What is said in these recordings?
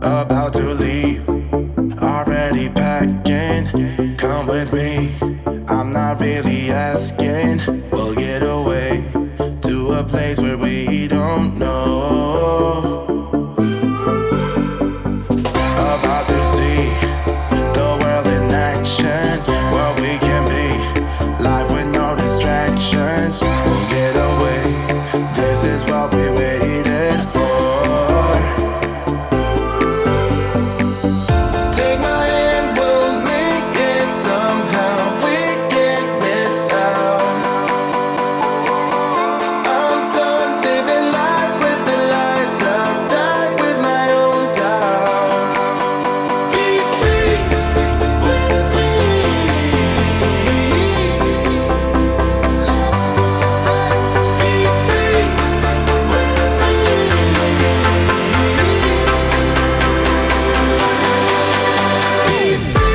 about to leave, already packing. Come with me, I'm not really asking. We'll get away to a place where we don't know. About to see the world in action, what we can be, life with no distractions. We'll get away, this is what we waited for. Take my hand, we'll make it somehow. We can't miss out. I'm done living life with the lights out, die with my own doubts. Be free with me. Be free with me. Be free.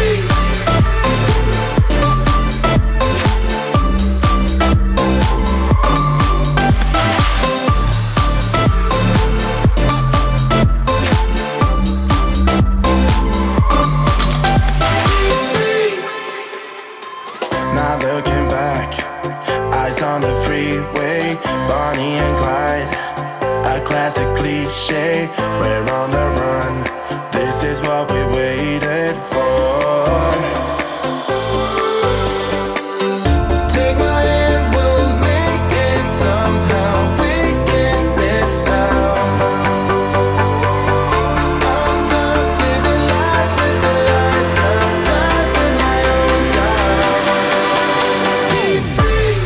Not looking back, eyes on the freeway, Bonnie and Clyde, a classic cliche. We're on the run, this is what we waited for. Take my hand, we'll make it somehow. We can't miss out. I'm done living life with the lights out, die with my own doubts. Be free.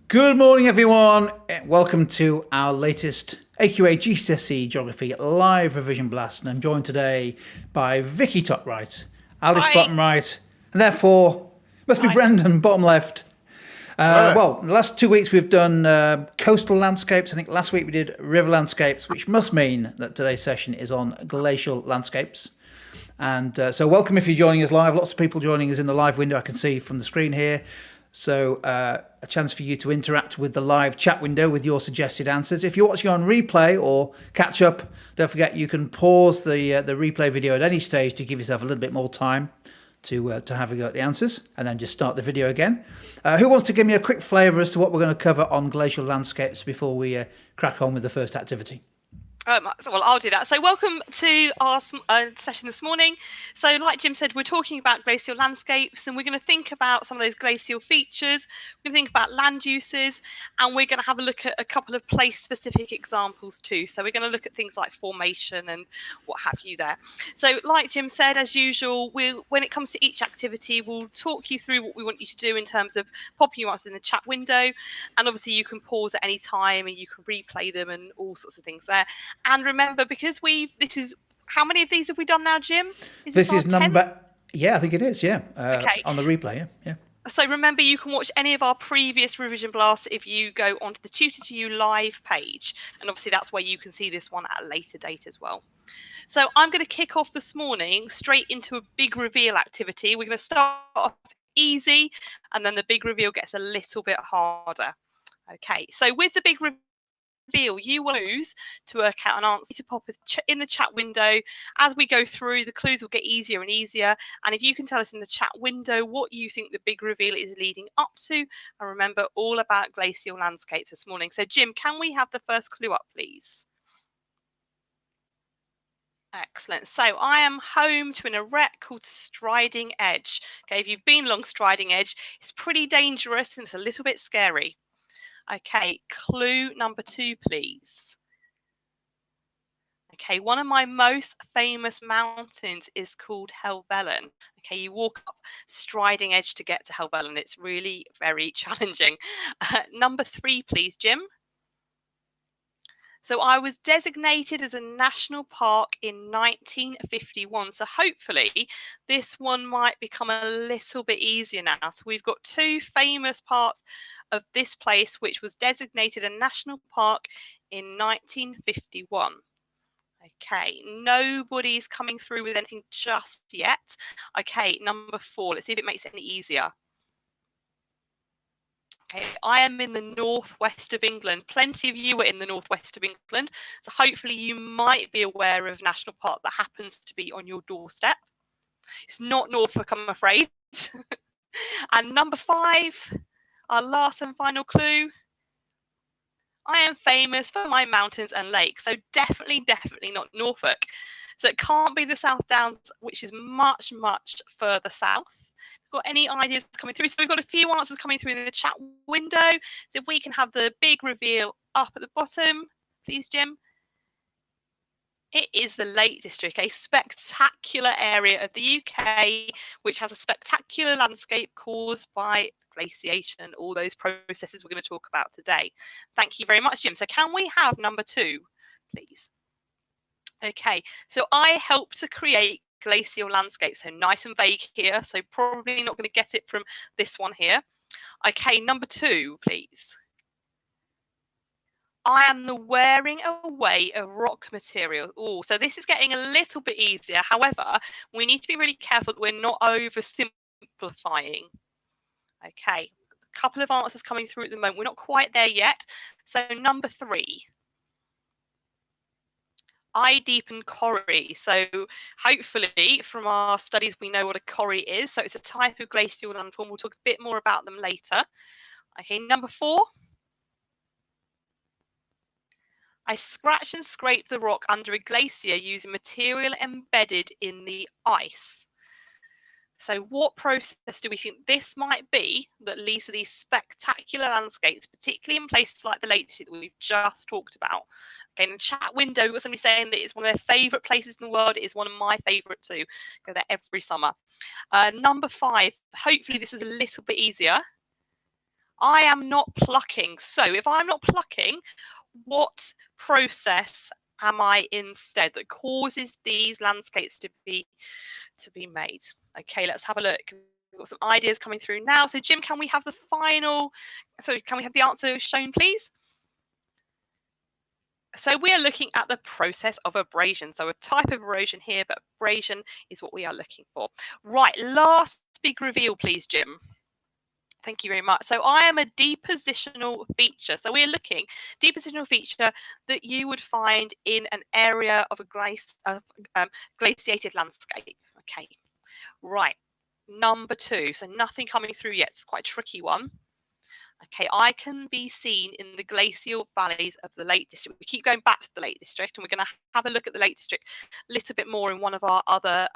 Good morning, everyone. Welcome to our latest AQA GCSE Geography live revision blast. And I'm joined today by Vicky top right, Alice Hi. bottom right, and therefore must be Hi. Brendan bottom left. Well, the last 2 weeks we've done coastal landscapes. I think last week we did river landscapes, which must mean that today's session is on glacial landscapes. And so welcome if you're joining us live. Lots of people joining us in the live window I can see from the screen here. So a chance for you to interact with the live chat window with your suggested answers. If you're watching on replay or catch up, don't forget you can pause the replay video at any stage to give yourself a little bit more time to have a go at the answers, and then just start the video again. Who wants to give me a quick flavour as to what we're going to cover on glacial landscapes before we crack on with the first activity? Well, I'll do that. So welcome to our session this morning. So like Jim said, we're talking about glacial landscapes, and we're going to think about some of those glacial features. We're going to think about land uses, and we're going to have a look at a couple of place-specific examples too. So we're going to look at things like formation and what have you there. So like Jim said, as usual, when it comes to each activity, we'll talk you through what we want you to do in terms of popping your answers in the chat window. And obviously you can pause at any time and you can replay them and all sorts of things there. And remember, because how many of these have we done now, Jim? This is number, yeah, I think it is, yeah. Okay. On the replay, yeah. So remember, you can watch any of our previous revision blasts if you go onto the Tutor to You live page. And obviously that's where you can see this one at a later date as well. So I'm going to kick off this morning straight into a big reveal activity. We're going to start off easy, and then the big reveal gets a little bit harder. Okay, so with the big reveal, reveal, you will use to work out an answer to pop in the chat window. As we go through, the clues will get easier and easier. And if you can tell us in the chat window what you think the big reveal is leading up to, and remember all about glacial landscapes this morning. So Jim, can we have the first clue up, please? Excellent. So I am home to an erect called Striding Edge. Okay, if you've been along Striding Edge, it's pretty dangerous and it's a little bit scary. Okay, clue number 2, please. Okay, one of my most famous mountains is called Helvellyn. Okay, you walk up Striding Edge to get to Helvellyn. It's really very challenging. Number 3, please, Jim. So I was designated as a national park in 1951. So hopefully this one might become a little bit easier now. So we've got 2 famous parts of this place which was designated a national park in 1951. Okay, nobody's coming through with anything just yet. Okay, number 4, let's see if it makes it any easier. Okay, I am in the northwest of England. Plenty of you are in the northwest of England, so hopefully you might be aware of a national park that happens to be on your doorstep. It's not Norfolk, I'm afraid. And number 5, our last and final clue. I am famous for my mountains and lakes, so definitely not Norfolk. So it can't be the South Downs, which is much, much further south. Got any ideas coming through? So we've got a few answers coming through in the chat window. So if we can have the big reveal up at the bottom, please, Jim. It is the Lake District, a spectacular area of the UK, which has a spectacular landscape caused by glaciation, all those processes we're going to talk about today. Thank you very much, Jim. So can we have number 2, please? Okay, so I help to create glacial landscapes. So nice and vague here, so probably not going to get it from this one here. Okay, number 2, please. I am the wearing away of rock materials. Oh, so this is getting a little bit easier. However, we need to be really careful that we're not oversimplifying. Okay, a couple of answers coming through at the moment. We're not quite there yet. So number 3. I deepen corrie. So hopefully from our studies we know what a corrie is. So it's a type of glacial landform. We'll talk a bit more about them later. Okay, number 4. I scratch and scrape the rock under a glacier using material embedded in the ice. So what process do we think this might be that leads to these spectacular landscapes, particularly in places like the Lake District that we've just talked about? Okay, in the chat window, we've got somebody saying that it's one of their favourite places in the world. It is one of my favourite too. Go there every summer. Number 5, hopefully this is a little bit easier. I am not plucking. So if I'm not plucking, what process am I instead that causes these landscapes to be made? Okay, let's have a look. We've got some ideas coming through now. So Jim, can we have the answer shown, please? So we are looking at the process of abrasion. So a type of erosion here, but abrasion is what we are looking for. Right, last big reveal, please, Jim. Thank you very much. So I am a depositional feature. So we're looking depositional feature that you would find in an area of a glaciated landscape. Okay, right. Number 2. So nothing coming through yet. It's quite a tricky one. Okay, I can be seen in the glacial valleys of the Lake District. We keep going back to the Lake District, and we're going to have a look at the Lake District a little bit more in one of our other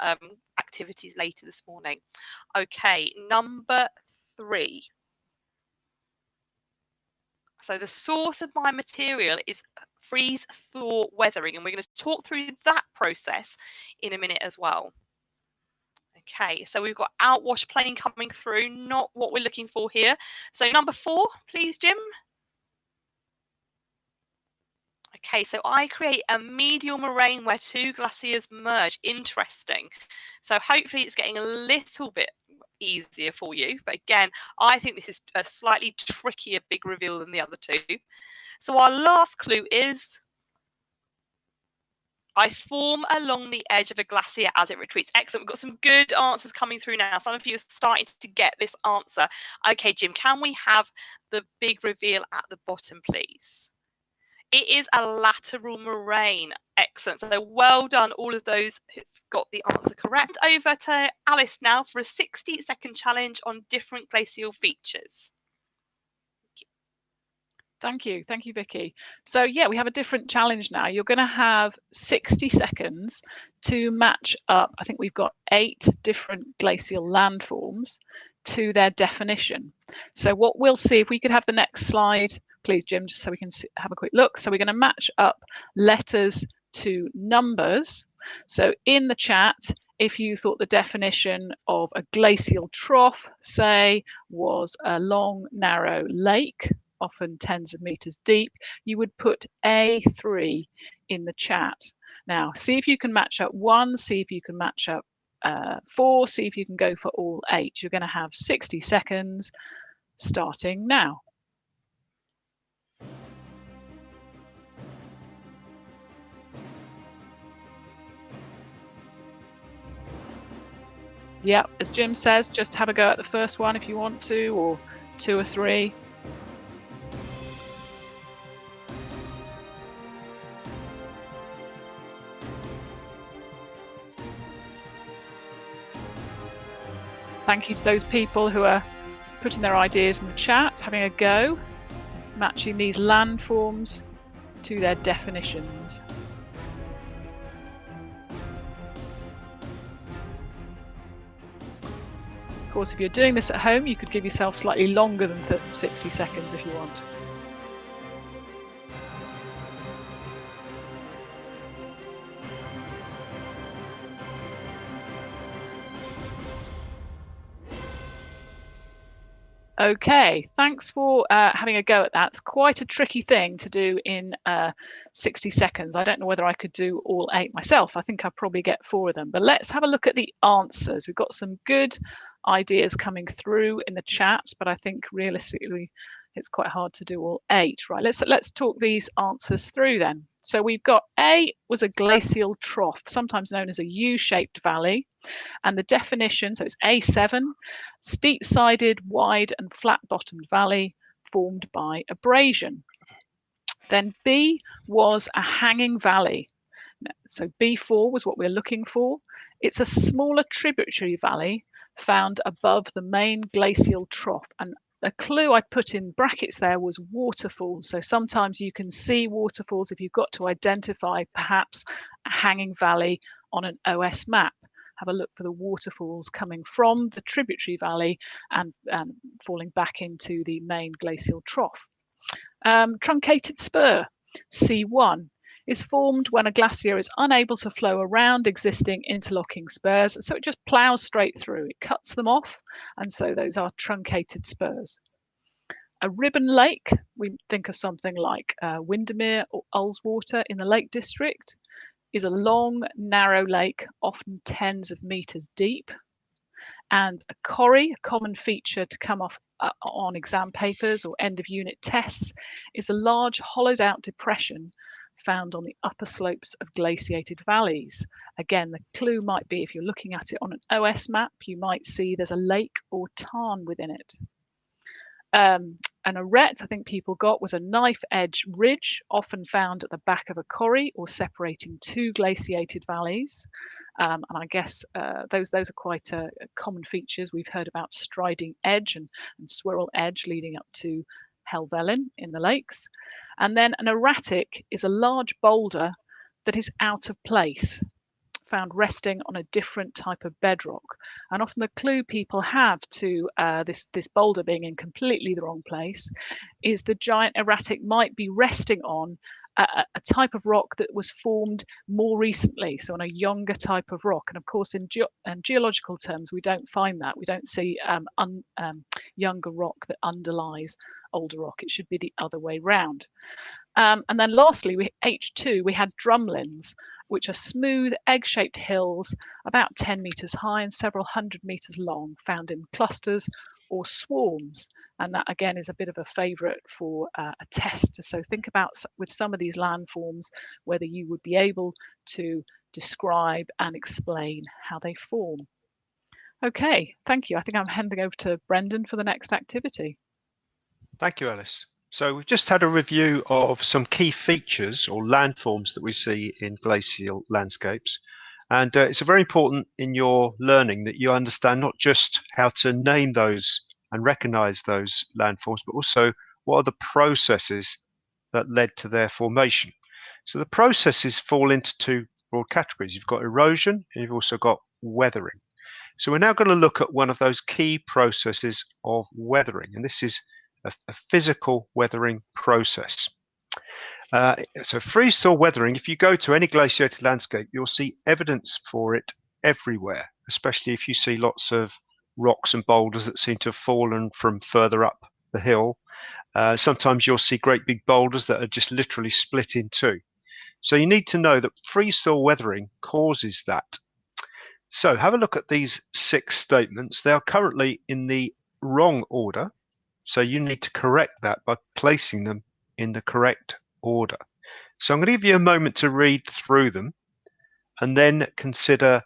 activities later this morning. Okay, number 3. So the source of my material is freeze-thaw weathering, and we're going to talk through that process in a minute as well. Okay, so we've got outwash plain coming through, not what we're looking for here. So number 4, please, Jim. Okay, so I create a medial moraine where 2 glaciers merge. Interesting. So hopefully it's getting a little bit easier for you. But again, I think this is a slightly trickier big reveal than the other 2. So our last clue is I form along the edge of a glacier as it retreats. Excellent. We've got some good answers coming through now. Some of you are starting to get this answer. Okay, Jim, can we have the big reveal at the bottom, please? It is a lateral moraine. Excellent. So well done, all of those who've got the answer correct. Over to Alice now for a 60-second challenge on different glacial features. Thank you, Vicky. So yeah, we have a different challenge now. You're going to have 60 seconds to match up. I think we've got 8 different glacial landforms to their definition. So what we'll see, if we could have the next slide, please, Jim, just so we can have a quick look. So we're going to match up letters to numbers. So in the chat, if you thought the definition of a glacial trough, say, was a long, narrow lake, often tens of meters deep, you would put A3 in the chat. Now, see if you can match up 1, see if you can match up 4, see if you can go for all 8. You're going to have 60 seconds starting now. Yeah, as Jim says, just have a go at the first one if you want to, or 2 or 3. Thank you to those people who are putting their ideas in the chat, having a go, matching these landforms to their definitions. Of course, if you're doing this at home, you could give yourself slightly longer than 60 seconds if you want. Okay, thanks for having a go at that. It's quite a tricky thing to do in 60 seconds. I don't know whether I could do all 8 myself. I think I'll probably get 4 of them. But let's have a look at the answers. We've got some good ideas coming through in the chat, but I think realistically it's quite hard to do all 8. Right, let's talk these answers through then. So we've got A was a glacial trough, sometimes known as a U-shaped valley. And the definition, so it's A7, steep-sided, wide and flat-bottomed valley formed by abrasion. Then B was a hanging valley. So B4 was what we're looking for. It's a smaller tributary valley found above the main glacial trough. And a clue I put in brackets there was waterfalls. So sometimes you can see waterfalls if you've got to identify perhaps a hanging valley on an OS map. Have a look for the waterfalls coming from the tributary valley and falling back into the main glacial trough. Truncated spur, C1, is formed when a glacier is unable to flow around existing interlocking spurs, so it just ploughs straight through. It cuts them off, and so those are truncated spurs. A ribbon lake, we think of something like Windermere or Ullswater in the Lake District, is a long, narrow lake, often tens of meters deep. And a corrie, a common feature to come off on exam papers or end of unit tests, is a large hollowed out depression found on the upper slopes of glaciated valleys. Again, the clue might be if you're looking at it on an OS map, you might see there's a lake or tarn within it. An arête, I think people got, was a knife edge ridge, often found at the back of a corrie or separating 2 glaciated valleys. And I guess those are quite common features. We've heard about striding edge and swirl edge leading up to Helvellyn in the lakes. And then an erratic is a large boulder that is out of place, found resting on a different type of bedrock. And often the clue people have to this boulder being in completely the wrong place is the giant erratic might be resting on a type of rock that was formed more recently, so on a younger type of rock. And of course, in geological terms, we don't find that. We don't see younger rock that underlies older rock. It should be the other way round. And then lastly, H2, we had drumlins, which are smooth egg-shaped hills about 10 meters high and several hundred meters long, found in clusters or swarms. And that again is a bit of a favorite for a test. So think about with some of these landforms whether you would be able to describe and explain how they form. Okay, thank you. I think I'm handing over to Brendan for the next activity. Thank you, Alice. So we've just had a review of some key features or landforms that we see in glacial landscapes. And it's very important in your learning that you understand not just how to name those and recognize those landforms, but also what are the processes that led to their formation. So the processes fall into two broad categories. You've got erosion and you've also got weathering. So we're now going to look at one of those key processes of weathering, and this is a physical weathering process. So freeze-thaw weathering, if you go to any glaciated landscape, you'll see evidence for it everywhere, especially if you see lots of rocks and boulders that seem to have fallen from further up the hill. Sometimes you'll see great big boulders that are just literally split in two. So you need to know that freeze-thaw weathering causes that. So have a look at these 6 statements. They are currently in the wrong order. So you need to correct that by placing them in the correct order. So I'm going to give you a moment to read through them and then consider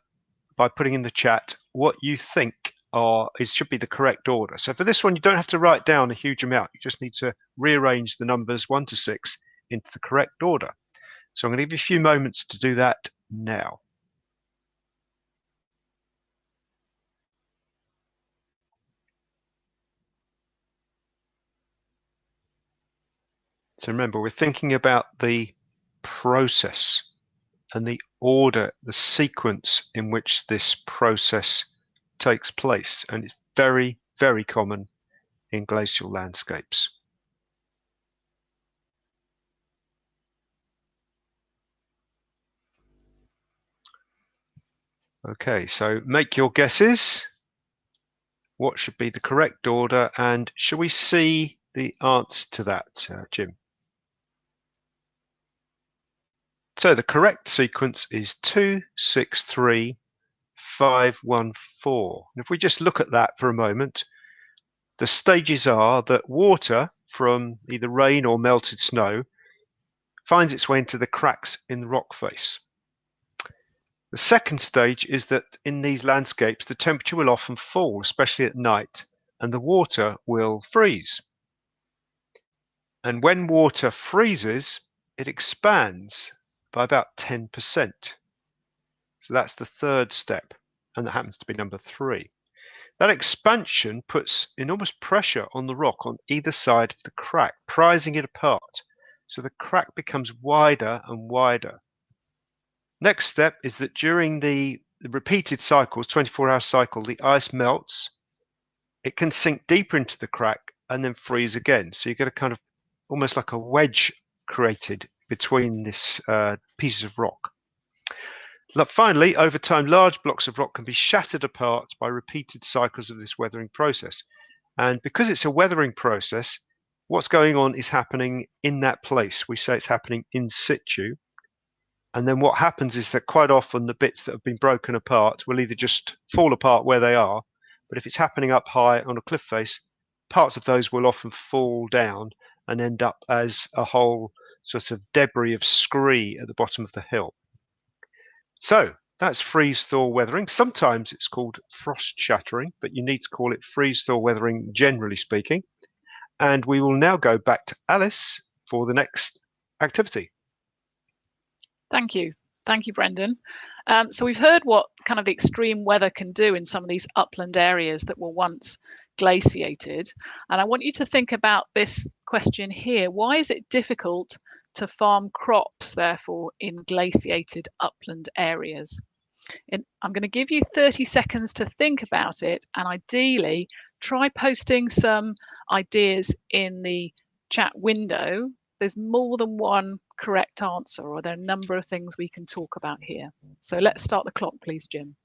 by putting in the chat what you think should be the correct order. So for this one, you don't have to write down a huge amount. You just need to rearrange the numbers 1 to 6 into the correct order. So I'm going to give you a few moments to do that now. So remember, we're thinking about the process and the order, the sequence in which this process takes place. And it's very, very common in glacial landscapes. Okay, so make your guesses. What should be the correct order? And shall we see the answer to that, Jim? So the correct sequence is 2, 6, 3, 5, 1, 4. And if we just look at that for a moment, the stages are that water from either rain or melted snow finds its way into the cracks in the rock face. The second stage is that in these landscapes, the temperature will often fall, especially at night, and the water will freeze. And when water freezes, it expands by about 10%. So that's the third step, and that happens to be number 3. That expansion puts enormous pressure on the rock on either side of the crack, prizing it apart. So the crack becomes wider and wider. Next step is that during the repeated cycles, 24-hour cycle, the ice melts. It can sink deeper into the crack and then freeze again. So you get a kind of almost like a wedge created between this pieces of rock. Finally, over time, large blocks of rock can be shattered apart by repeated cycles of this weathering process. And because it's a weathering process, what's going on is happening in that place. We say it's happening in situ. And then what happens is that quite often the bits that have been broken apart will either just fall apart where they are, but if it's happening up high on a cliff face, parts of those will often fall down and end up as a whole sort of debris of scree at the bottom of the hill. So that's freeze-thaw weathering. Sometimes it's called frost shattering, but you need to call it freeze-thaw weathering generally speaking. And we will now go back to Alice for the next activity. Thank you. Thank you, Brendan. So we've heard what kind of the extreme weather can do in some of these upland areas that were once glaciated. And I want you to think about this question here. Why is it difficult to farm crops, therefore, in glaciated upland areas? And I'm going to give you 30 seconds to think about it, and ideally try posting some ideas in the chat window. There's more than one correct answer, or there are a number of things we can talk about here. So let's start the clock, please, Jim.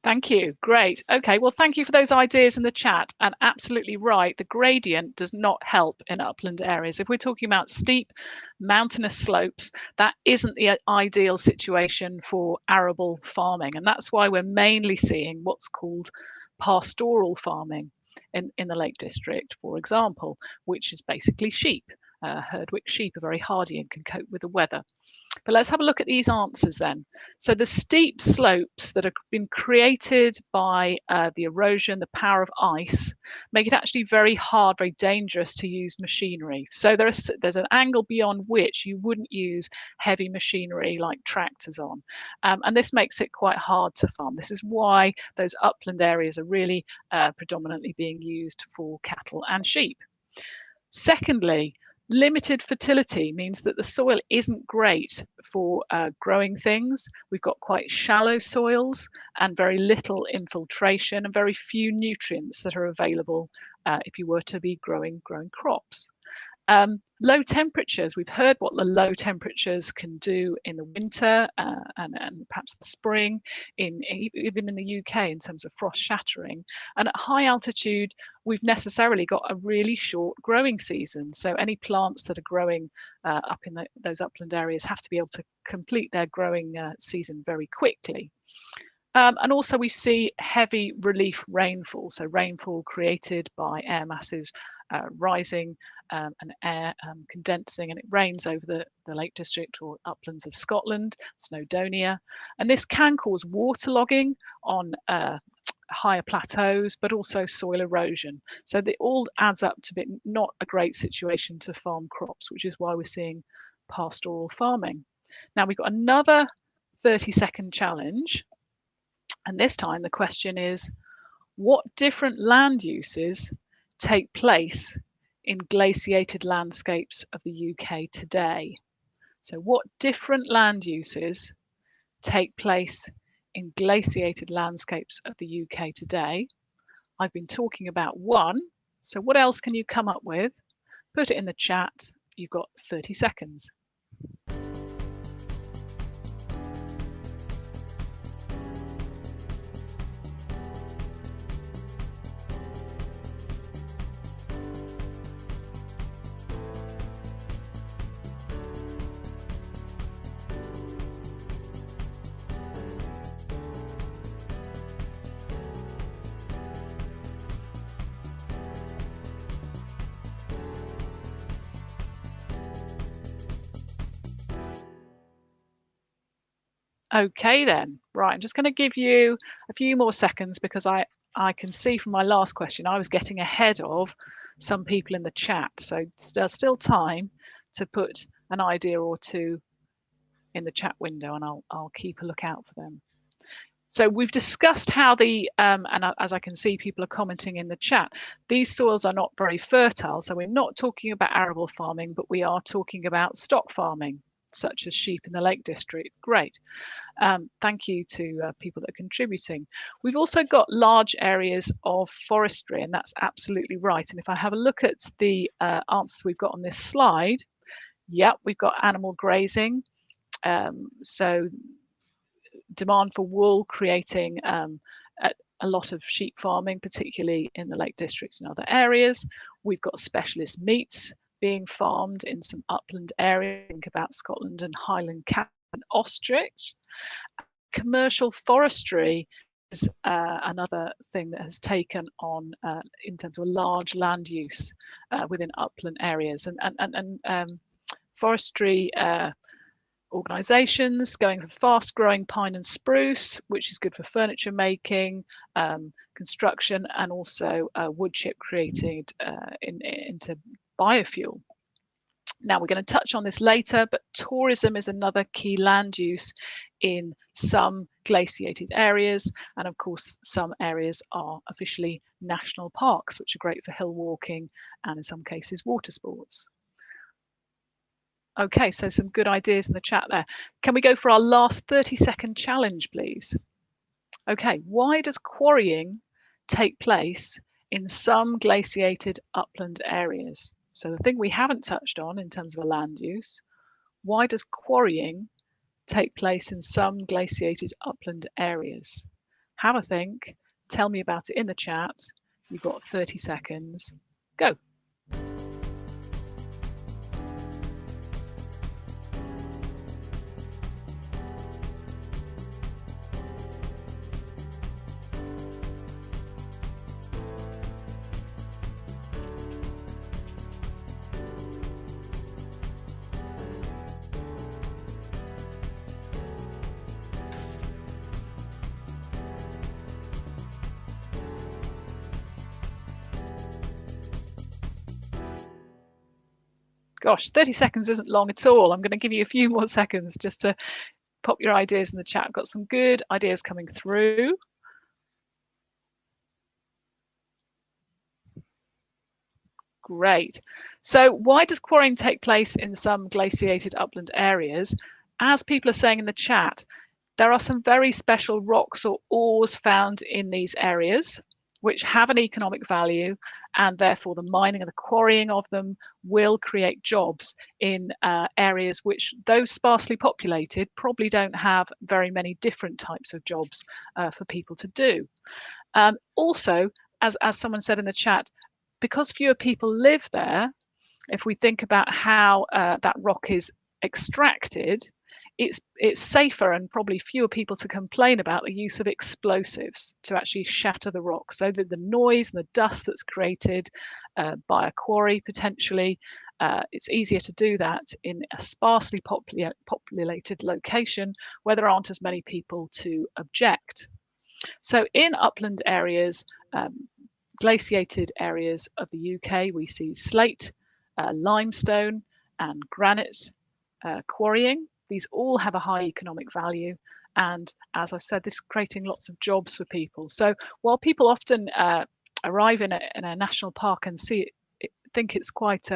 Thank you. Great. Okay, well, thank you for those ideas in the chat. And absolutely right, the gradient does not help in upland areas. If we're talking about steep mountainous slopes, that isn't the ideal situation for arable farming. And that's why we're mainly seeing what's called pastoral farming in the Lake District, for example, which is basically sheep. Herdwick sheep are very hardy and can cope with the weather. But let's have a look at these answers then. So the steep slopes that have been created by the erosion, the power of ice, make it actually very hard, very dangerous to use machinery. So there's an angle beyond which you wouldn't use heavy machinery like tractors on. And this makes it quite hard to farm. This is why those upland areas are really predominantly being used for cattle and sheep. Secondly, limited fertility means that the soil isn't great for growing things. We've got quite shallow soils and very little infiltration and very few nutrients that are available if you were to be growing crops. Low temperatures, we've heard what the low temperatures can do in the winter and perhaps the spring, even in the UK in terms of frost shattering. And at high altitude, we've necessarily got a really short growing season. So any plants that are growing up in those upland areas have to be able to complete their growing season very quickly. And also we see heavy relief rainfall, so rainfall created by air masses rising and air condensing, and it rains over the Lake District or uplands of Scotland, Snowdonia, and this can cause waterlogging on higher plateaus, but also soil erosion. So it all adds up to not a great situation to farm crops, which is why we're seeing pastoral farming. Now we've got another 30-second challenge. And this time the question is, what different land uses take place in glaciated landscapes of the UK today? So what different land uses take place in glaciated landscapes of the UK today? I've been talking about one. So what else can you come up with? Put it in the chat. You've got 30 seconds. Okay then, right, I'm just going to give you a few more seconds because I can see from my last question I was getting ahead of some people in the chat, so there's still time to put an idea or two in the chat window, and I'll keep a lookout for them. So we've discussed how and as I can see people are commenting in the chat, these soils are not very fertile, so we're not talking about arable farming, but we are talking about stock farming, such as sheep in the Lake District. Great. Thank you to people that are contributing. We've also got large areas of forestry, and that's absolutely right. And if I have a look at the answers we've got on this slide, yep, we've got animal grazing. So demand for wool creating a lot of sheep farming, particularly in the Lake Districts and other areas. We've got specialist meats being farmed in some upland areas. Think about Scotland and Highland cattle and ostrich. Commercial forestry is another thing that has taken on in terms of large land use within upland areas, and forestry organisations going for fast growing pine and spruce, which is good for furniture making, construction, and also wood chip created into biofuel. Now we're going to touch on this later, but tourism is another key land use in some glaciated areas, and of course some areas are officially national parks, which are great for hill walking and in some cases water sports. Okay, so some good ideas in the chat there. Can we go for our last 30-second challenge, please? Okay, why does quarrying take place in some glaciated upland areas? So the thing we haven't touched on in terms of a land use, why does quarrying take place in some glaciated upland areas? have a think, tell me about it in the chat. You've got 30 seconds. Go. Gosh, 30 seconds isn't long at all. I'm going to give you a few more seconds just to pop your ideas in the chat. I've got some good ideas coming through. Great. So why does quarrying take place in some glaciated upland areas? As people are saying in the chat, there are some very special rocks or ores found in these areas which have an economic value, and therefore the mining and the quarrying of them will create jobs in areas which, though sparsely populated, probably don't have very many different types of jobs for people to do. Also, as someone said in the chat, because fewer people live there, if we think about how that rock is extracted, it's safer and probably fewer people to complain about the use of explosives to actually shatter the rock, so that the noise and the dust that's created by a quarry potentially, it's easier to do that in a sparsely populated location where there aren't as many people to object. So in upland areas, glaciated areas of the UK, we see slate, limestone and granite quarrying. These all have a high economic value, and as I've said, this is creating lots of jobs for people. So while people often arrive in a national park and think it's quite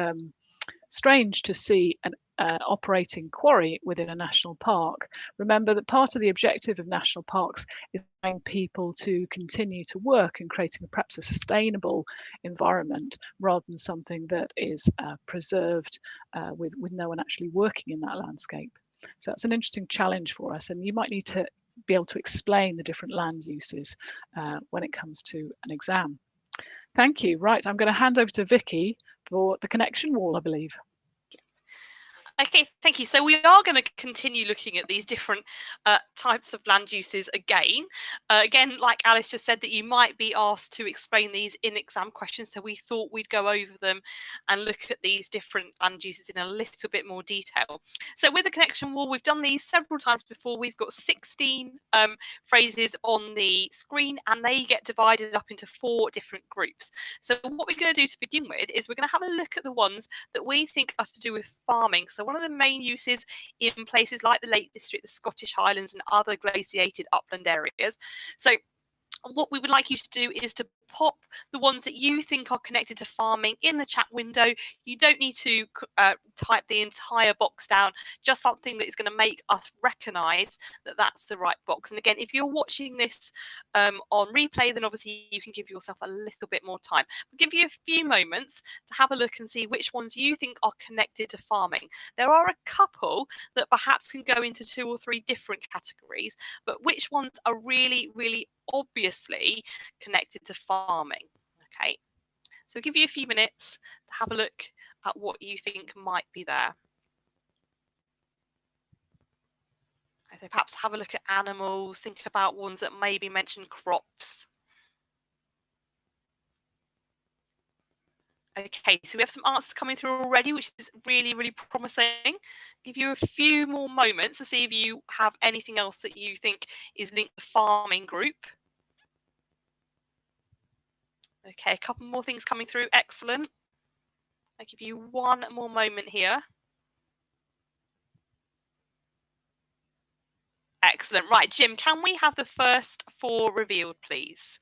strange to see an operating quarry within a national park, remember that part of the objective of national parks is allowing people to continue to work and creating perhaps a sustainable environment rather than something that is preserved with no one actually working in that landscape. So that's an interesting challenge for us, and you might need to be able to explain the different land uses when it comes to an exam. Thank you. Right, I'm going to hand over to Vicky for the connection wall, I believe. Okay, thank you. So we are going to continue looking at these different types of land uses again. Again, like Alice just said, that you might be asked to explain these in exam questions. So we thought we'd go over them and look at these different land uses in a little bit more detail. So with the connection wall, we've done these several times before. We've got 16 phrases on the screen, and they get divided up into 4 different groups. So what we're going to do to begin with is we're going to have a look at the ones that we think are to do with farming. So one of the main uses in places like the Lake District, the Scottish Highlands and other glaciated upland areas. So what we would like you to do is to pop the ones that you think are connected to farming in the chat window. You don't need to type the entire box down, just something that is going to make us recognize that that's the right box. And again, if you're watching this on replay, then obviously you can give yourself a little bit more time. We'll give you a few moments to have a look and see which ones you think are connected to farming. There are a couple that perhaps can go into 2 or 3 different categories, but which ones are really, really obviously connected to farming? Okay, so I'll give you a few minutes to have a look at what you think might be there. So perhaps have a look at animals, think about ones that maybe mention crops. Okay, so we have some answers coming through already, which is really, really promising. Give you a few more moments to see if you have anything else that you think is linked to the farming group. Okay, a couple more things coming through. Excellent. I'll give you one more moment here. Excellent. Right, Jim, can we have the first 4 revealed, please?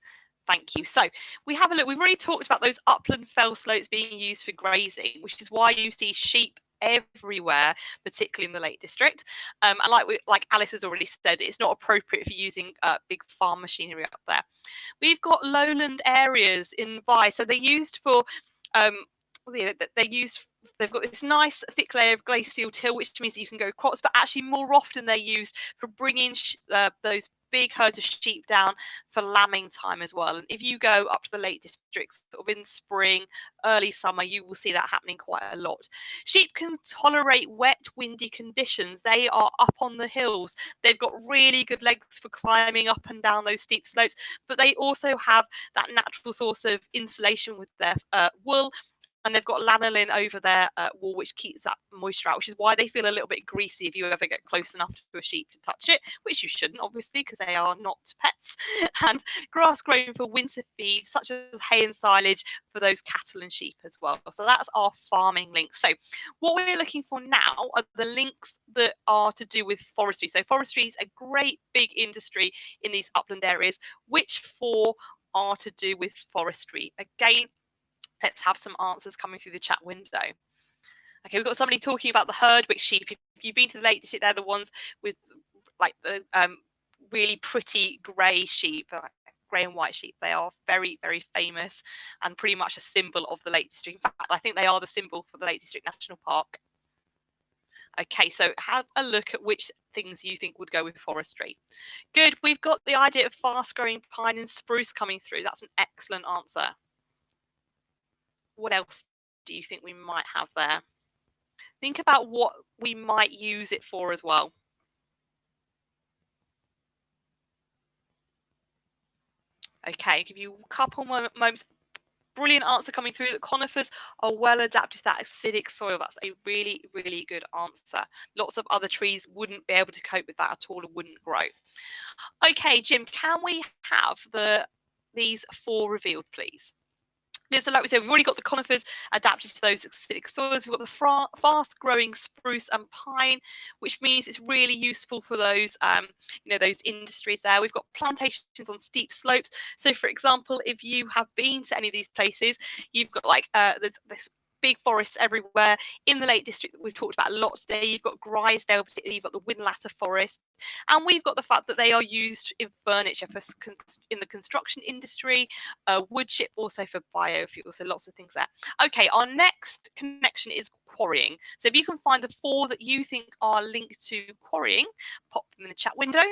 Thank you. So we have a look. We've already talked about those upland fell slopes being used for grazing, which is why you see sheep everywhere, particularly in the Lake District. And like Alice has already said, it's not appropriate for using big farm machinery up there. We've got lowland areas in Vai, so they're used for they've got this nice thick layer of glacial till, which means that you can grow crops, but actually more often they're used for bringing those big herds of sheep down for lambing time as well. And if you go up to the Lake Districts sort of in spring, early summer, you will see that happening quite a lot. Sheep can tolerate wet, windy conditions. They are up on the hills. They've got really good legs for climbing up and down those steep slopes, but they also have that natural source of insulation with their wool. And they've got lanolin over their wool, which keeps that moisture out, which is why they feel a little bit greasy if you ever get close enough to a sheep to touch it, which you shouldn't, obviously, because they are not pets. And grass grown for winter feed, such as hay and silage for those cattle and sheep as well. So that's our farming links. So what we're looking for now are the links that are to do with forestry. So forestry is a great big industry in these upland areas. Which four are to do with forestry? Again, let's have some answers coming through the chat window. Okay, we've got somebody talking about the Herdwick sheep. If you've been to the Lake District, they're the ones with like the really pretty grey sheep, grey and white sheep. They are very, very famous and pretty much a symbol of the Lake District. In fact, I think they are the symbol for the Lake District National Park. Okay, so have a look at which things you think would go with forestry. Good, we've got the idea of fast-growing pine and spruce coming through. That's an excellent answer. What else do you think we might have there? Think about what we might use it for as well. Okay, I'll give you a couple more moments. Brilliant answer coming through that conifers are well adapted to that acidic soil. That's a really, really good answer. Lots of other trees wouldn't be able to cope with that at all and wouldn't grow. Okay, Jim, can we have these four revealed, please? So like we said, we've already got the conifers adapted to those acidic soils. We've got the fast-growing spruce and pine, which means it's really useful for those, those industries there. We've got plantations on steep slopes. So, for example, if you have been to any of these places, you've got like this big forests everywhere. In the Lake District that we've talked about a lot today, you've got Grisdale, particularly you've got the Whinlatter Forest, and we've got the fact that they are used in furniture in the construction industry, wood chip also for biofuels, so lots of things there. Okay, our next connection is quarrying. So if you can find the four that you think are linked to quarrying, pop them in the chat window.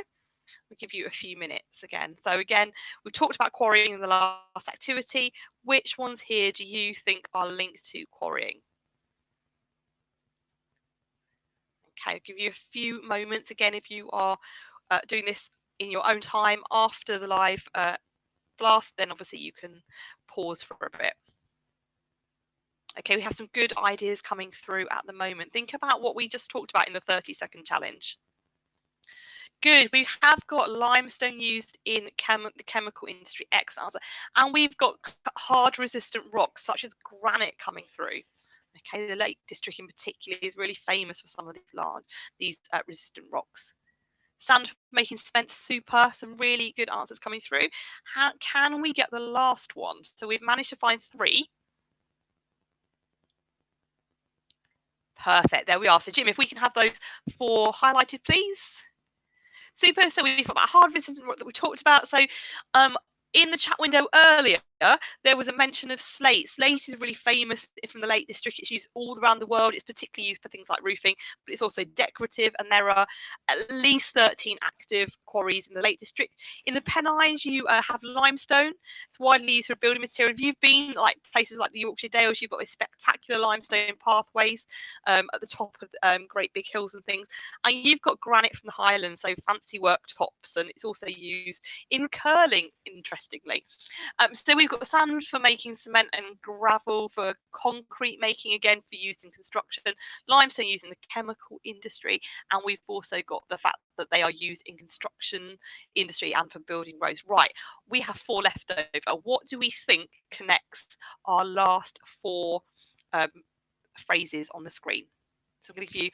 We'll give you a few minutes again. So again, we talked about quarrying in the last activity. Which ones here do you think are linked to quarrying? Okay, I'll give you a few moments. Again, if you are doing this in your own time after the live blast, then obviously you can pause for a bit. Okay, we have some good ideas coming through at the moment. Think about what we just talked about in the 30-second challenge. Good. We have got limestone used in the chemical industry. Excellent answer. And we've got hard resistant rocks such as granite coming through. Okay, the Lake District in particular is really famous for some of these resistant rocks. Sand for making cement, super. Some really good answers coming through. How can we get the last one? So we've managed to find 3. Perfect. There we are. So Jim, if we can have those 4 highlighted, please. Super. So we've got that hard resistant rock that we talked about. So in the chat window earlier, there was a mention of slate. Slate is really famous from the Lake District. It's used all around the world. It's particularly used for things like roofing, but it's also decorative. And there are at least 13 active quarries in the Lake District. In the Pennines, you have limestone. It's widely used for building material. If you've been like places like the Yorkshire Dales, you've got these spectacular limestone pathways at the top of great big hills and things. And you've got granite from the Highlands, so fancy worktops, and it's also used in curling, interestingly. So we've got sand for making cement and gravel for concrete making, again for use in construction, limestone used in the chemical industry, and we've also got the fact that they are used in construction industry and for building roads. Right, we have 4 left over. What do we think connects our last 4 phrases on the screen? So I'm going to give you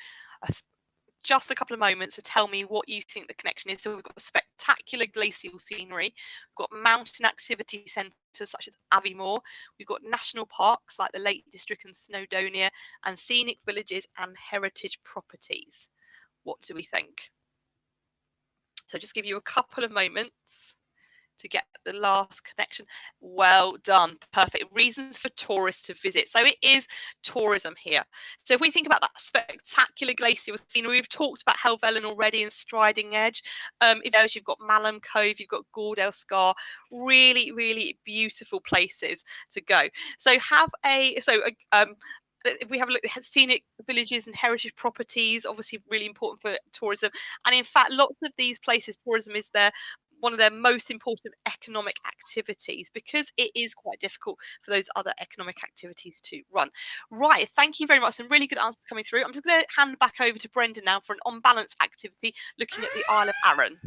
just a couple of moments to tell me what you think the connection is. So we've got spectacular glacial scenery, we've got mountain activity centres such as Aviemore, we've got national parks like the Lake District and Snowdonia, and scenic villages and heritage properties. What do we think? So just give you a couple of moments to get the last connection. Well done. Perfect. Reasons for tourists to visit. So it is tourism here. So if we think about that spectacular glacial scenery, we've talked about Helvellyn already and Striding Edge. You've got Malham Cove, you've got Gordale Scar, really, really beautiful places to go. So if we have a look at scenic villages and heritage properties, obviously really important for tourism. And in fact, lots of these places, tourism is one of their most important economic activities, because it is quite difficult for those other economic activities to run. Right, thank you very much. Some really good answers coming through. I'm just going to hand back over to Brendan now for an on-balance activity looking at the Isle of Arran.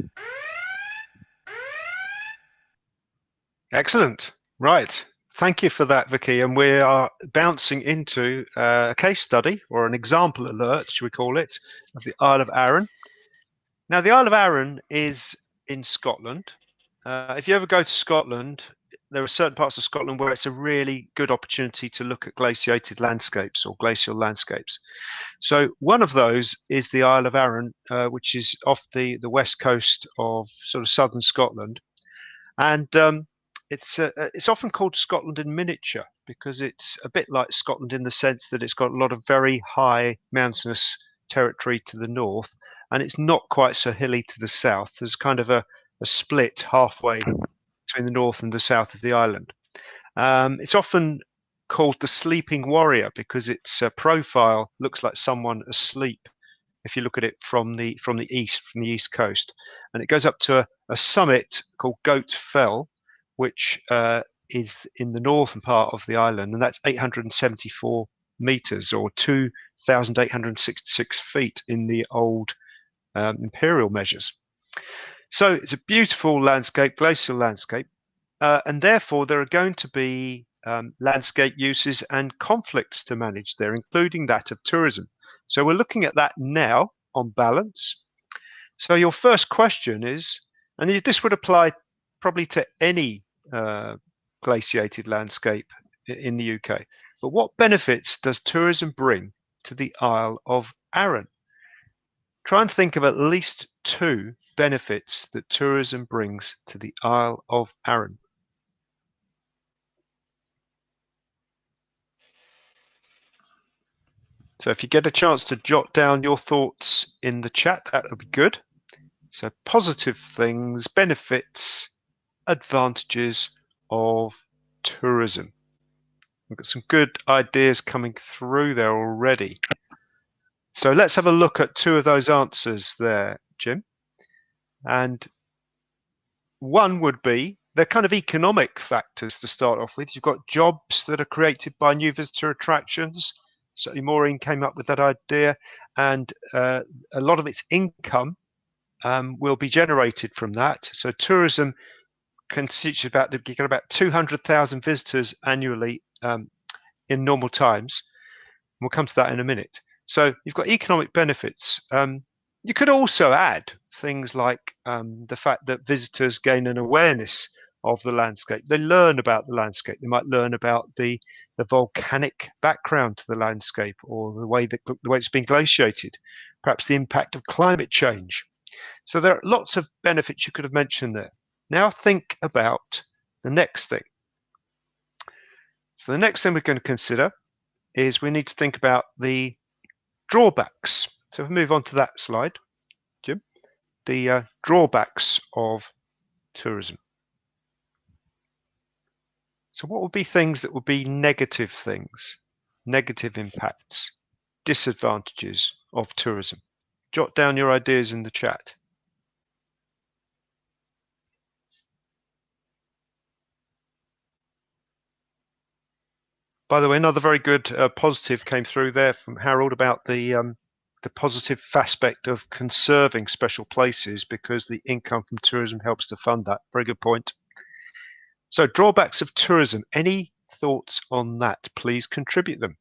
Excellent. Right. Thank you for that, Vicky. And we are bouncing into a case study, or an example alert, should we call it, of the Isle of Arran. Now, the Isle of Arran is in Scotland. If you ever go to Scotland, there are certain parts of Scotland where it's a really good opportunity to look at glaciated landscapes or glacial landscapes. So one of those is the Isle of Arran, which is off the west coast of sort of southern Scotland. And it's often called Scotland in miniature, because it's a bit like Scotland in the sense that it's got a lot of very high mountainous territory to the north, and it's not quite so hilly to the south. There's kind of a split halfway between the north and the south of the island. It's often called the Sleeping Warrior because its profile looks like someone asleep if you look at it from the east coast, and it goes up to a summit called Goat Fell, which is in the northern part of the island, and that's 874 meters, or 2,866 feet in the old imperial measures. So it's a beautiful landscape, glacial landscape, and therefore there are going to be landscape uses and conflicts to manage there, including that of tourism. So we're looking at that now on balance. So your first question is, and this would apply probably to any glaciated landscape in the UK, but what benefits does tourism bring to the Isle of Arran? Try and think of at least 2 benefits that tourism brings to the Isle of Arran. So if you get a chance to jot down your thoughts in the chat, that would be good. So positive things, benefits, advantages of tourism. We've got some good ideas coming through there already. So let's have a look at 2 of those answers there, Jim. And one would be, they're kind of economic factors to start off with. You've got jobs that are created by new visitor attractions. Certainly Maureen came up with that idea, and a lot of its income will be generated from that. So tourism constitutes you get about 200,000 visitors annually in normal times. We'll come to that in a minute. So you've got economic benefits. You could also add things like the fact that visitors gain an awareness of the landscape. They learn about the landscape. They might learn about the volcanic background to the landscape, or the way it's been glaciated, perhaps the impact of climate change. So there are lots of benefits you could have mentioned there. Now think about the next thing. So the next thing we're going to consider is we need to think about the drawbacks. So if we move on to that slide, Jim, the drawbacks of tourism. So what would be things that would be negative things, negative impacts, disadvantages of tourism? Jot down your ideas in the chat. By the way, another very good positive came through there from Harold about the positive aspect of conserving special places, because the income from tourism helps to fund that. Very good point. So drawbacks of tourism, any thoughts on that? Please contribute them.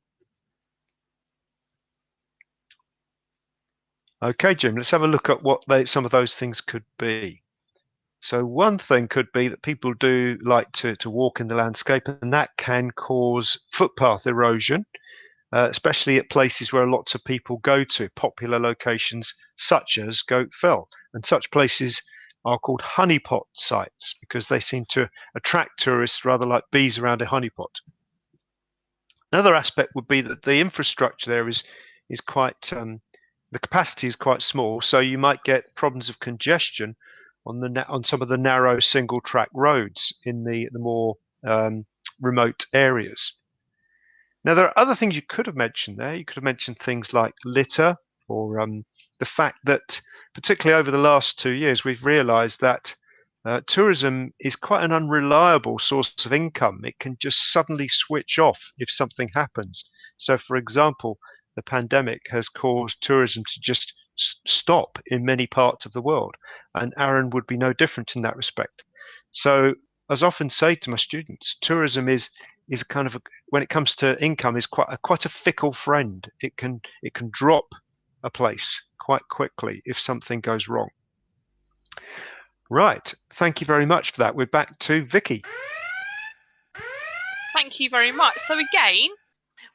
Okay, Jim, let's have a look at what some of those things could be. So one thing could be that people do like to walk in the landscape, and that can cause footpath erosion, especially at places where lots of people go to, popular locations such as Goat Fell. And such places are called honeypot sites because they seem to attract tourists rather like bees around a honeypot. Another aspect would be that the infrastructure there is quite the capacity is quite small, so you might get problems of congestion on some of the narrow single track roads in the more remote areas. Now, there are other things you could have mentioned there. You could have mentioned things like litter, or the fact that, particularly over the last 2 years, we've realized that tourism is quite an unreliable source of income. It can just suddenly switch off if something happens. So, for example, the pandemic has caused tourism to just stop in many parts of the world, and Arran would be no different in that respect. So, as I often say to my students, tourism is a kind of when it comes to income is quite a fickle friend. It can drop a place quite quickly if something goes wrong. Right, thank you very much for that. We're back to Vicky. Thank you very much. So again,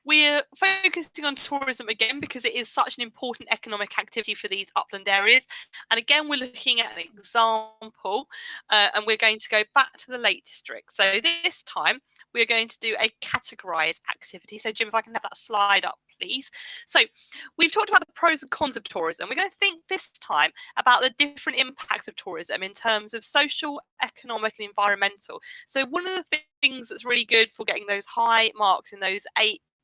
we're focusing on tourism again because it is such an important economic activity for these upland areas. And again, we're looking at an example and we're going to go back to the Lake District. So this time we're going to do a categorise activity. So Jim, if I can have that slide up, please. So we've talked about the pros and cons of tourism. We're going to think this time about the different impacts of tourism in terms of social, economic and environmental. So one of the things that's really good for getting those high marks in those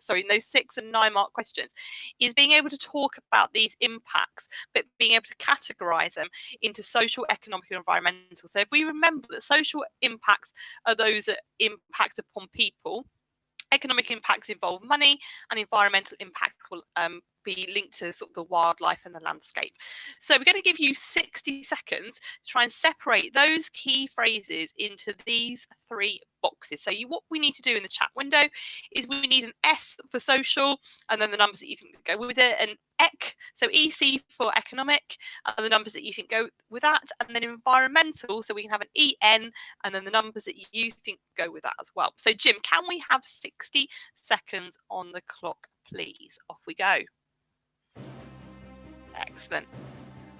6 and 9 mark questions is being able to talk about these impacts, but being able to categorize them into social, economic, and environmental. So if we remember that social impacts are those that impact upon people, economic impacts involve money, and environmental impacts will be linked to sort of the wildlife and the landscape. So we're going to give you 60 seconds to try and separate those key phrases into these 3 boxes. So what we need to do in the chat window is we need an S for social, and then the numbers that you think go with it, and EC, so EC for economic, and the numbers that you think go with that, and then environmental, so we can have an EN, and then the numbers that you think go with that as well. So Jim, can we have 60 seconds on the clock, please? Off we go. Excellent.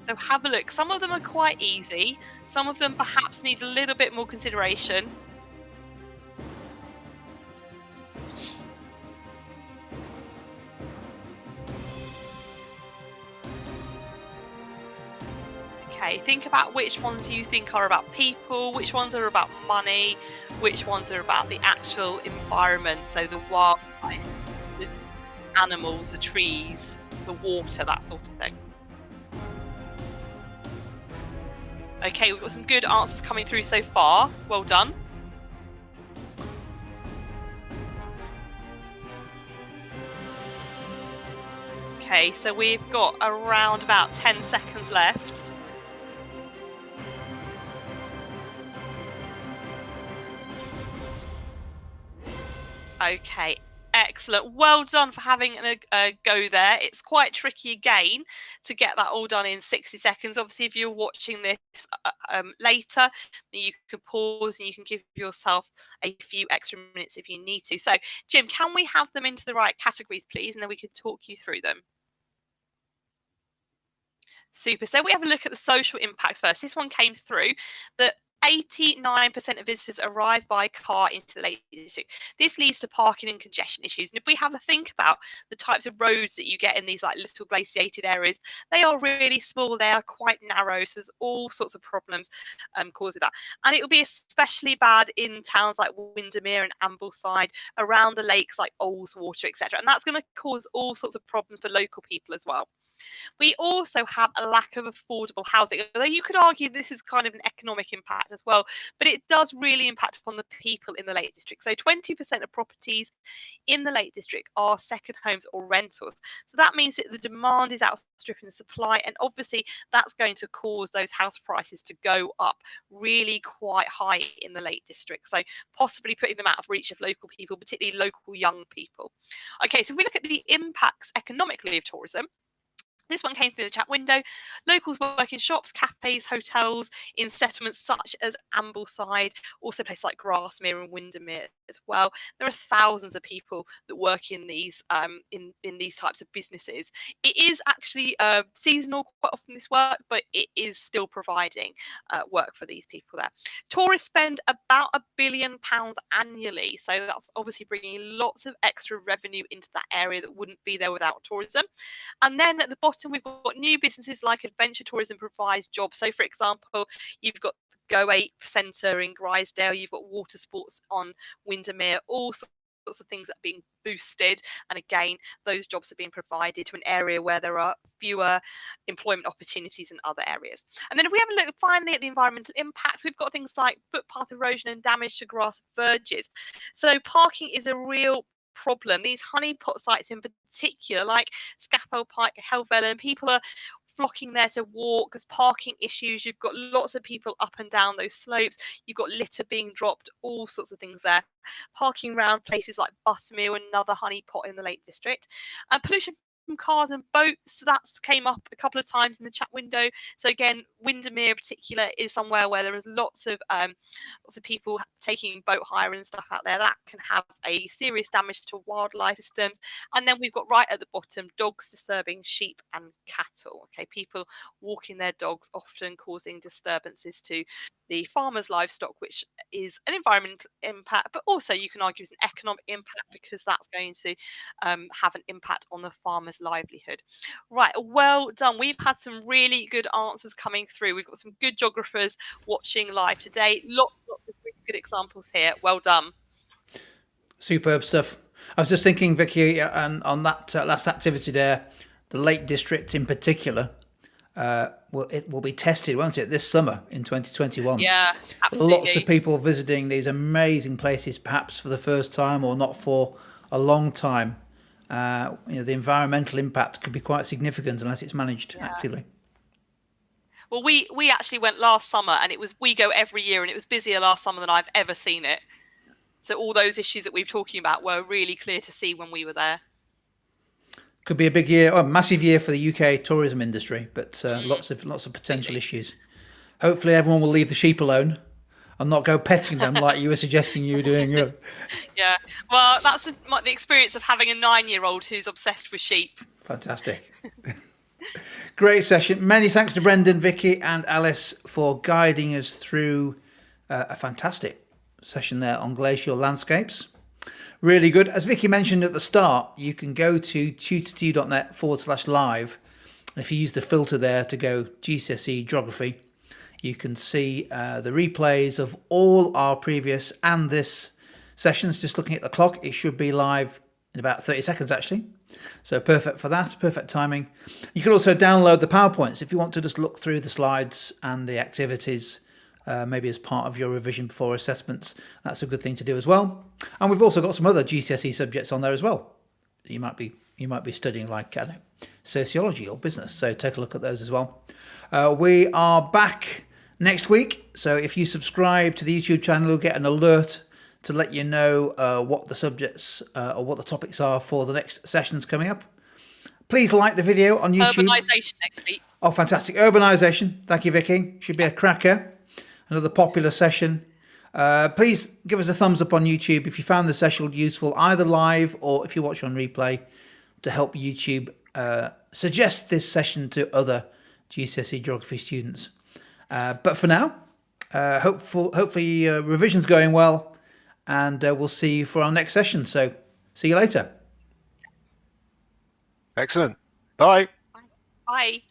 So have a look. Some of them are quite easy. Some of them perhaps need a little bit more consideration. Okay, think about which ones you think are about people, which ones are about money, which ones are about the actual environment, so the wildlife, the animals, the trees, the water, that sort of thing. Okay, we've got some good answers coming through so far. Well done. Okay, so we've got around about 10 seconds left. Okay, excellent. Well done for having a go there. It's quite tricky again to get that all done in 60 seconds. Obviously, if you're watching this later, you can pause and you can give yourself a few extra minutes if you need to. So, Jim, can we have them into the right categories, please? And then we can talk you through them. Super. So we have a look at the social impacts first. This one came through that 89% of visitors arrive by car into the Lake District. This leads to parking and congestion issues. And if we have a think about the types of roads that you get in these like little glaciated areas, they are really small. They are quite narrow. So there's all sorts of problems caused with that. And it will be especially bad in towns like Windermere and Ambleside, around the lakes like Ullswater, etc. And that's going to cause all sorts of problems for local people as well. We also have a lack of affordable housing, although you could argue this is kind of an economic impact as well, but it does really impact upon the people in the Lake District. So 20% of properties in the Lake District are second homes or rentals. So that means that the demand is outstripping the supply, and obviously that's going to cause those house prices to go up really quite high in the Lake District. So possibly putting them out of reach of local people, particularly local young people. Okay, so if we look at the impacts economically of tourism, This one came through the chat window. Locals work in shops, cafes, hotels, in settlements such as Ambleside, also places like Grasmere and Windermere as well. There are thousands of people that work in these in these types of businesses. It is actually seasonal quite often, this work, but it is still providing work for these people there. Tourists spend about £1 billion annually, so that's obviously bringing lots of extra revenue into that area that wouldn't be there without tourism. And then at the bottom, we've got new businesses like adventure tourism provides jobs. So, for example, you've got Go Ape Centre in Grisdale, you've got water sports on Windermere, all sorts of things that are being boosted. And again, those jobs are being provided to an area where there are fewer employment opportunities in other areas. And then if we have a look finally at the environmental impacts, we've got things like footpath erosion and damage to grass verges. So parking is a real problem. These honeypot sites in particular, like Scafell Pike, Helvellyn, people are flocking there to walk. There's parking issues. You've got lots of people up and down those slopes. You've got litter being dropped, all sorts of things there. Parking around places like Buttermere, another honeypot in the Lake District. Pollution from cars and boats, that's came up a couple of times in the chat window. So again, Windermere in particular is somewhere where there is lots of people taking boat hire and stuff out there. That can have a serious damage to wildlife systems. And then we've got right at the bottom, dogs disturbing sheep and cattle. Okay, people walking their dogs, often causing disturbances to the farmers' livestock, which is an environmental impact, but also you can argue is an economic impact, because that's going to have an impact on the farmer's livelihood. Right, well done. We've had some really good answers coming through. We've got some good geographers watching live today. Lots of really good examples here. Well done. Superb stuff. I was just thinking, Vicky, and on that last activity there, the Lake District in particular, it will be tested, won't it, this summer in 2021? Yeah, absolutely. Lots of people visiting these amazing places, perhaps for the first time or not for a long time. The environmental impact could be quite significant unless it's managed actively. Well, we actually went last summer, and we go every year, and it was busier last summer than I've ever seen it. So all those issues that we've talking about were really clear to see when we were there. Could be a big year, a massive year for the UK tourism industry, but lots of potential issues. Hopefully, everyone will leave the sheep alone and not go petting them like you were suggesting you were doing. Yeah, well, that's the experience of having a 9-year-old who's obsessed with sheep. Fantastic. Great session. Many thanks to Brendan, Vicky and Alice for guiding us through a fantastic session there on glacial landscapes. Really good. As Vicky mentioned at the start, you can go to tutor2.net/live. And if you use the filter there to go GCSE Geography, you can see the replays of all our previous and this sessions. Just looking at the clock, it should be live in about 30 seconds actually. So perfect for that, perfect timing. You can also download the PowerPoints if you want to just look through the slides and the activities, maybe as part of your revision before assessments. That's a good thing to do as well. And we've also got some other GCSE subjects on there as well. You might be studying, like, I don't know, sociology or business. So take a look at those as well. We are back next week. So if you subscribe to the YouTube channel, you'll get an alert to let you know what the subjects or what the topics are for the next sessions coming up. Please like the video on YouTube. Urbanisation next week. Oh, fantastic. Urbanisation. Thank you, Vicky. Should be a cracker. Another popular session. Please give us a thumbs up on YouTube if you found the session useful, either live or if you watch on replay, to help YouTube suggest this session to other GCSE Geography students. But for now, hopefully revision's going well, and we'll see you for our next session. So see you later. Excellent. Bye. Bye.